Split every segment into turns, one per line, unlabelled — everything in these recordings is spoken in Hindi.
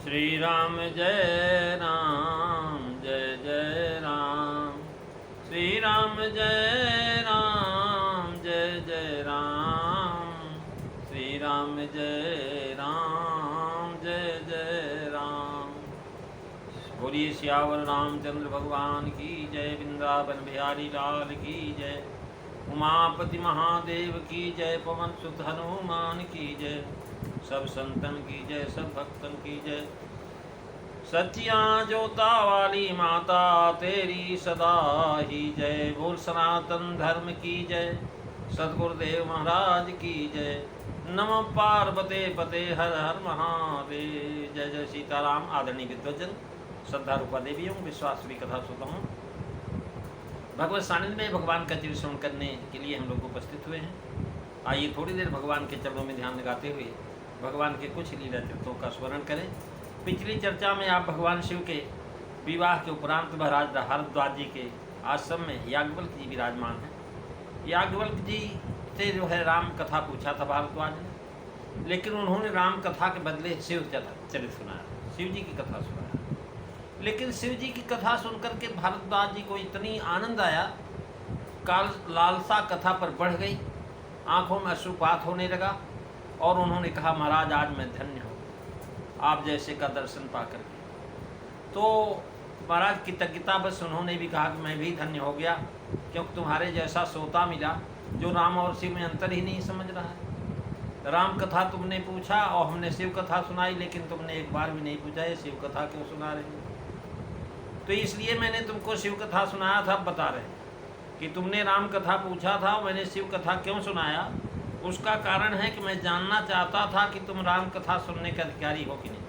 श्री राम जय राम जय जय राम। श्री राम जय राम जय जय राम। श्री राम जय राम जय जय राम। बोलिए सियावर रामचंद्र भगवान की जय। वृंदावन बिहारी लाल की जय। उमापति महादेव की जय। पवन सुत हनुमान की जय। सब संतन की जय, सब भक्तन की जय। सच्चिया जोता वाली माता तेरी सदा ही जय। बोल सनातन धर्म की जय। सद्गुरुदेव महाराज की जय। नमो पार्वते पते हर हर महादेव। जय जय सीताराम। आदरणीय विद्वजन, श्रद्धा रूपा देवियों, विश्वास भी कथा सुनता हूँ। भगवत सानिध्य में भगवान का चिर श्रवण करने के लिए हम लोग उपस्थित हुए हैं। आइए थोड़ी देर भगवान के चरणों में ध्यान लगाते हुए भगवान के कुछ लीला चरित्रों का स्मरण करें। पिछली चर्चा में आप भगवान शिव के विवाह के उपरांत महाराज हरद्वाज जी के आश्रम में याज्ञवल्क जी विराजमान हैं। याज्ञवल्क जी से जो है राम कथा पूछा था भारद्वाज ने, लेकिन उन्होंने राम कथा के बदले शिव चरित्र सुनाया, शिव जी की कथा सुनाया। लेकिन शिव जी की कथा सुनकर के भारद्वाज जी को इतनी आनंद आया, काल लालसा कथा पर बढ़ गई, आंखों में अश्रुपात होने लगा और उन्होंने कहा महाराज आज मैं धन्य हूँ आप जैसे का दर्शन पा करके। तो महाराज कृतज्ञता बस उन्होंने भी कहा कि मैं भी धन्य हो गया, क्योंकि तुम्हारे जैसा सोता मिला जो राम और शिव में अंतर ही नहीं समझ रहा है। राम कथा तुमने पूछा और हमने शिव कथा सुनाई, लेकिन तुमने एक बार भी नहीं पूछा ये शिव कथा क्यों सुना रहे हो। तो इसलिए मैंने तुमको शिव कथा सुनाया था। बता रहे कि तुमने राम कथा पूछा था, मैंने शिव कथा क्यों सुनाया। उसका कारण है कि मैं जानना चाहता था कि तुम राम कथा सुनने के अधिकारी हो कि नहीं।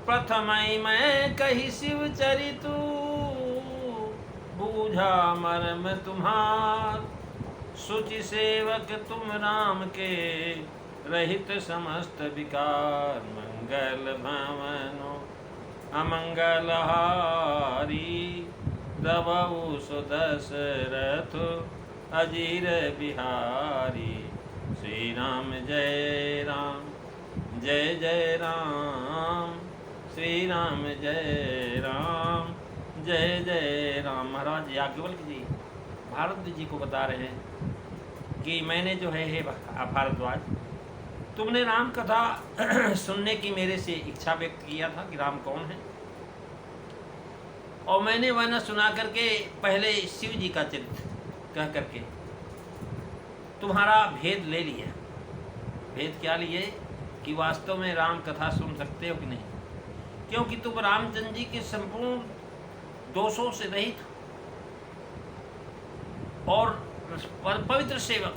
प्रथम मैं कही शिव चरितु, बूझा मर्म तुम्हार। शुचि सेवक तुम राम के, रहित समस्त विकार। मंगल भवनो अमंगल हारी, दबऊ सुदशरथ अजीर बिहारी। श्री राम जय राम जय जय राम। श्री राम जय राम जय जय राम। महाराज याज्ञवल्क जी भारद्वाज जी को बता रहे हैं कि मैंने जो है हे भारद्वाज, तुमने राम कथा सुनने की मेरे से इच्छा व्यक्त किया था कि राम कौन है, और मैंने वह न सुना करके पहले शिव जी का चरित्र कह करके तुम्हारा भेद ले लिया। भेद क्या लिए कि वास्तव में राम कथा सुन सकते हो कि नहीं, क्योंकि तुम रामचंद्र जी के संपूर्ण दोषों से रहित और पवित्र सेवक।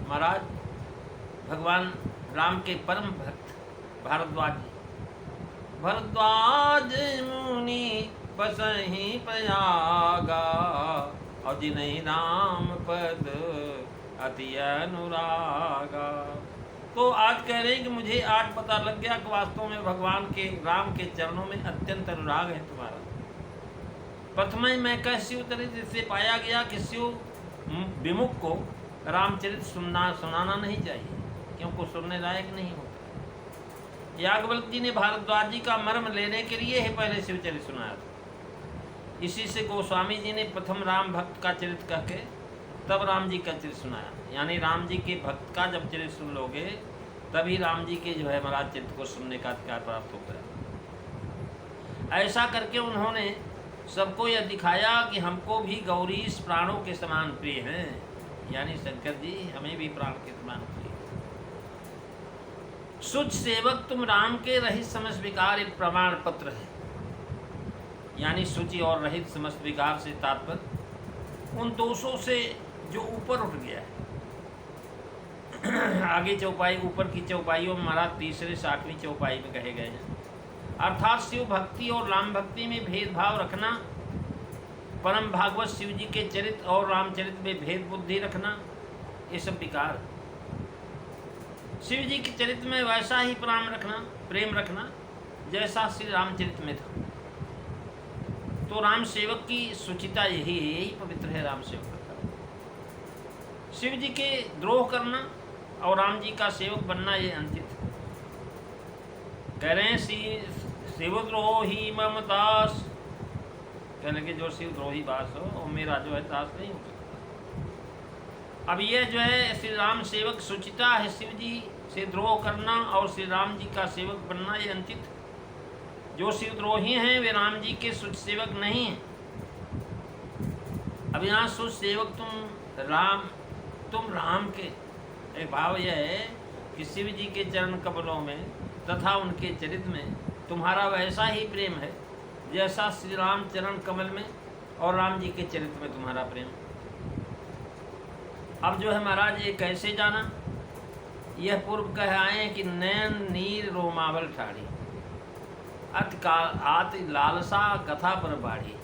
महाराज भगवान राम के परम भक्त भारद्वाज जी। भरद्वाज मुनि बसहि प्रयागा, और जिन्हीं राम पद अति अनुरागा। तो आज कह रहे हैं कि मुझे आज पता लग गया कि वास्तव में भगवान के राम के चरणों में अत्यंत अनुराग है तुम्हारा। प्रथम मैं कह शिव चरित्र से पाया गया कि शिव विमुख को रामचरित्र सुनाना नहीं चाहिए, क्योंकि सुनने लायक नहीं होता। याज्ञवल्क जी ने भारद्वाज जी का मर्म लेने के लिए ही पहले शिव चरित्र सुनाया था। इसी से गोस्वामी जी ने प्रथम राम भक्त का चरित्र कह के तब राम जी का चरित्र सुनाया। यानी राम जी के भक्त का जब चरित्र सुन लोगे तभी राम जी के जो है महाराज चरित्र को सुनने का अधिकार प्राप्त होता है। ऐसा करके उन्होंने सबको यह दिखाया कि हमको भी गौरीश प्राणों के समान प्रिय हैं, यानी शंकर जी हमें भी प्राण के समान प्रिय। शुच सेवक तुम राम के, रहित समस्त विकार एक प्रमाण पत्र है। यानी शुचि और रहित समस्त विकार से तात्पर्य उन दोषों से जो ऊपर उठ गया है। आगे चौपाई, ऊपर की चौपाइयों में महाराज तीसरे 60वीं चौपाई में कहे गए हैं, अर्थात शिव भक्ति और राम भक्ति में भेदभाव रखना, परम भागवत शिव जी के चरित्र और रामचरित्र में भेद बुद्धि रखना, ये सब विकार। शिव जी के चरित्र में वैसा ही प्रेम रखना जैसा श्री रामचरित्र में था। तो राम सेवक की सुचिता यही है, यही पवित्र है राम सेवक का। शिव जी के द्रोह करना और राम जी का सेवक बनना ये अंतित है। कह रहे हैं शिवद्रोही ममतास, कहने के जो शिवद्रोही बास हो वो मेरा जो है दास नहीं हो सकता। अब ये जो है श्री राम सेवक सुचिता है, शिव जी से द्रोह करना और श्री राम जी का सेवक बनना ये अंकित। जो शिवद्रोही हैं वे राम जी के सुच सेवक नहीं हैं। अब यहाँ सुच सेवक तुम राम के, एक भाव यह है कि शिव जी के चरण कमलों में तथा उनके चरित्र में तुम्हारा वैसा ही प्रेम है जैसा श्री राम चरण कमल में और राम जी के चरित्र में तुम्हारा प्रेम। अब जो है महाराज ये कैसे जाना, यह पूर्व कह आए कि नयन नीर रोमावल ठाड़ी, आत लालसा कथा पर बाढ़ी।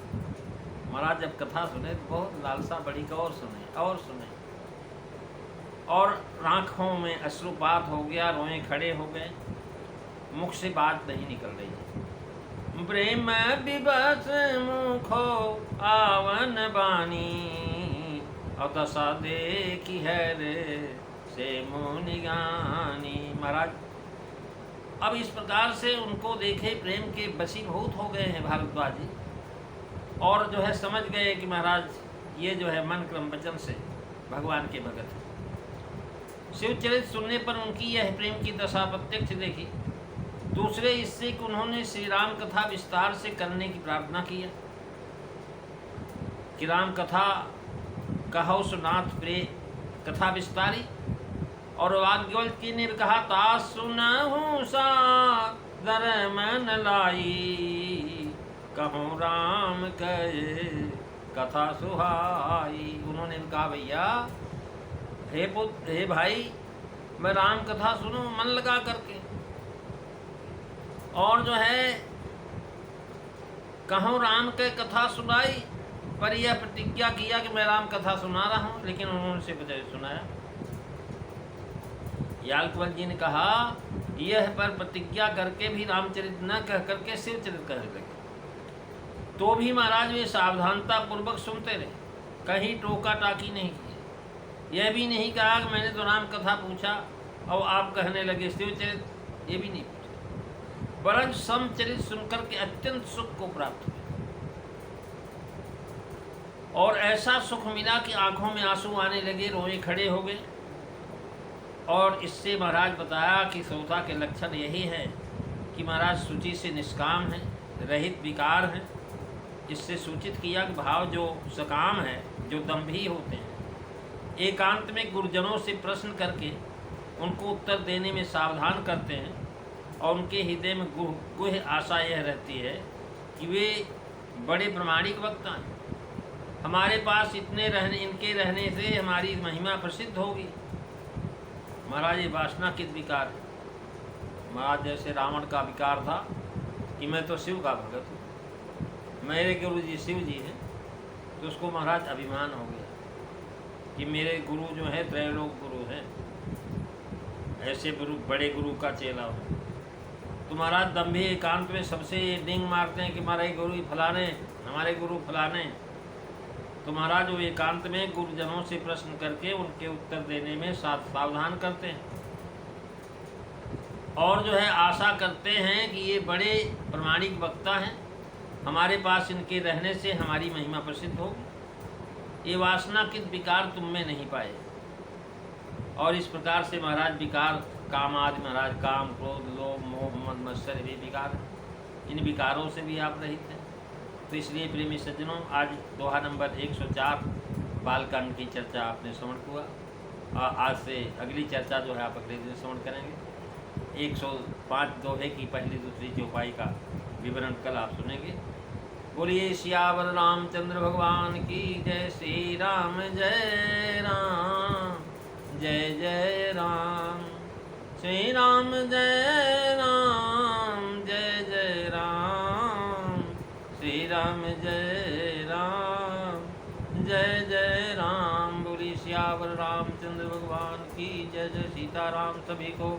महाराज जब कथा सुने तो बहुत लालसा बढ़ी, और सुने और आँखों में अश्रुपात हो गया, रोए खड़े हो गए, मुख से बात नहीं निकल रही है। प्रेम विवश मुखो आवन बानी, और दशा देखी है रे से मुनि गानी। महाराज अब इस प्रकार से उनको देखे प्रेम के वशीभूत हो गए हैं भारद्वाज जी, और जो है समझ गए कि महाराज ये जो है मन क्रम वचन से भगवान के भगत हैं। शिवचरित सुनने पर उनकी यह प्रेम की दशा प्रत्यक्ष देखी। दूसरे इससे कि उन्होंने श्री राम कथा विस्तार से करने की प्रार्थना किया कि राम कथा कहो सुनाथ प्रे कथा विस्तारी। और वाग्यवल्क्य ने कहा ता सुनहु सा दर मन लाई, कहूँ राम कहे कथा सुहाई। उन्होंने कहा भैया हे भाई मैं राम कथा सुनूं मन लगा करके, और जो है कहूँ राम के कथा सुनाई, पर यह प्रतिज्ञा किया कि मैं राम कथा सुना रहा हूँ, लेकिन उन्होंने से बजाय सुनाया। याज्ञवल्क्य जी ने कहा यह पर प्रतिज्ञा करके भी रामचरित न कह करके शिवचरित कह लगे, तो भी महाराज वे सावधानता पूर्वक सुनते रहे, कहीं टोका टाकी नहीं की। यह भी नहीं कहा कि मैंने तो राम कथा पूछा और आप कहने लगे शिवचरित, ये भी नहीं पूछा, परंतु समचरित सुनकर के अत्यंत सुख को प्राप्त हुए। और ऐसा सुख मिला कि आंखों में आंसू आने लगे, रोए खड़े हो गए। और इससे महाराज बताया कि श्रोता के लक्षण यही है कि महाराज सूची से निष्काम है, रहित विकार हैं। इससे सूचित किया कि भाव जो सकाम है, जो दम्भी होते हैं, एकांत में गुरुजनों से प्रश्न करके उनको उत्तर देने में सावधान करते हैं, और उनके हृदय में गुह आशा यह रहती है कि वे बड़े प्रामाणिक वक्ता हैं, हमारे पास इनके रहने से हमारी महिमा प्रसिद्ध होगी। महाराज ये वासना किस विकार है। महाराज जैसे रावण का विकार था कि मैं तो शिव का भगत हूँ, मेरे गुरु जी शिव जी हैं, तो उसको महाराज अभिमान हो गया कि मेरे गुरु जो है त्रैलोक गुरु हैं, ऐसे गुरु बड़े गुरु का चेला हो। तो महाराज दम्भी एकांत में सबसे डिंग मारते हैं कि हमारे गुरु फलाने, हमारे गुरु फलाने। तो महाराज वो एकांत में गुरुजनों से प्रश्न करके उनके उत्तर देने में सावधान करते हैं, और जो है आशा करते हैं कि ये बड़े प्रामाणिक वक्ता हैं, हमारे पास इनके रहने से हमारी महिमा प्रसिद्ध होगी। ये वासना कित विकार तुम में नहीं पाए। और इस प्रकार से महाराज विकार काम आदि, महाराज काम क्रोध लोभ मोह मद मत्सर भी विकार हैं, इन विकारों से भी आप रहित हैं। तो इसलिए प्रेमी सज्जनों, आज दोहा नंबर 104 बालकांड की चर्चा आपने श्रवण हुआ। आज से अगली चर्चा जो है आप अगले दिन श्रवण करेंगे। 105 दोहे की पहली दूसरी चौपाई का विवरण कल आप सुनेंगे। बोलिए सियावर रामचंद्र भगवान की जय। श्री राम जय राम, जय जय राम। श्री राम जय राम, जय जय राम। श्री राम जय राम, जय जय राम। बोली सियावर रामचंद्र भगवान की जय। जय सीताराम। सभी को